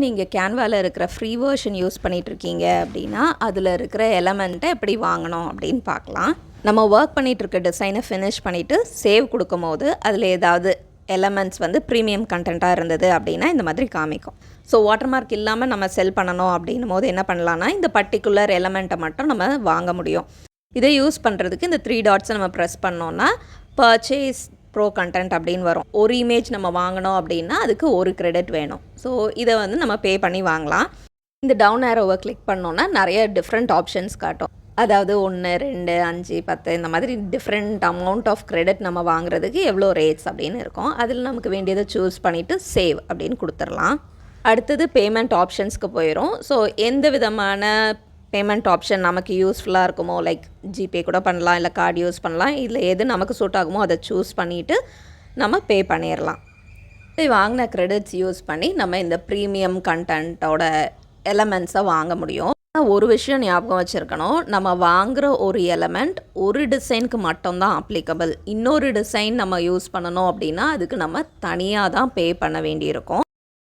நீங்கள் கேன்வாவில் இருக்கிற free version use பண்ணிகிட்ருக்கீங்க அப்படின்னா அதில் இருக்கிற எலமெண்ட்டை எப்படி வாங்கணும் அப்படின்னு பார்க்கலாம். நம்ம ஒர்க் பண்ணிகிட்ருக்க டிசைனை ஃபினிஷ் பண்ணிவிட்டு சேவ் கொடுக்கும் போது அதில் ஏதாவது எலமெண்ட்ஸ் வந்து ப்ரீமியம் கண்டென்ட்டாக இருந்தது அப்படின்னா இந்த மாதிரி காமிக்கும். ஸோ வாட்டர் மார்க் இல்லாமல் நம்ம செல் பண்ணணும் அப்படின்னும் போது என்ன பண்ணலான்னா இந்த பர்டிகுலர் எலமெண்ட்டை மட்டும் நம்ம வாங்க முடியும். இதை யூஸ் பண்ணுறதுக்கு இந்த 3 டாட்ஸை நம்ம ப்ரெஸ் பண்ணோன்னா பர்ச்சேஸ் ப்ரோ கண்டென்ட் அப்படின்னு வரும். ஒரு இமேஜ் நம்ம வாங்கணும் அப்படின்னா அதுக்கு ஒரு கிரெடிட் வேணும். ஸோ இதை வந்து நம்ம பே பண்ணி வாங்கலாம். இந்த டவுன் ஏரோவை கிளிக் பண்ணோன்னா நிறைய டிஃப்ரெண்ட் ஆப்ஷன்ஸ் காட்டும். அதாவது 1, 2, 5, 10 இந்த மாதிரி டிஃப்ரெண்ட் அமௌண்ட் ஆஃப் கிரெடிட் நம்ம வாங்குறதுக்கு எவ்வளோ ரேட்ஸ் அப்படின்னு இருக்கும். அதில் நமக்கு வேண்டியதை சூஸ் பண்ணிவிட்டு சேவ் அப்படின்னு கொடுத்துடலாம். அடுத்தது பேமெண்ட் ஆப்ஷன்ஸ்க்கு போயிடும். ஸோ எந்த விதமான பேமெண்ட் ஆப்ஷன் நமக்கு யூஸ்ஃபுல்லாக இருக்குமோ, லைக் ஜிபே கூட பண்ணலாம், இல்லை கார்டு யூஸ் பண்ணலாம். இதில் எது நமக்கு சூட் ஆகுமோ அதை சூஸ் பண்ணிவிட்டு நம்ம பே பண்ணிடலாம். வாங்கின கிரெடிட்ஸ் யூஸ் பண்ணி நம்ம இந்த ப்ரீமியம் கண்டென்ட்டோட எலமெண்ட்ஸை வாங்க முடியும். ஒரு விஷயம் ஞாபகம் வச்சுருக்கணும், நம்ம வாங்குகிற ஒரு எலமெண்ட் ஒரு டிசைனுக்கு மட்டும்தான் அப்ளிகபிள். இன்னொரு டிசைன் நம்ம யூஸ் பண்ணணும் அப்படின்னா அதுக்கு நம்ம தனியாக தான் பே பண்ண வேண்டியிருக்கும்.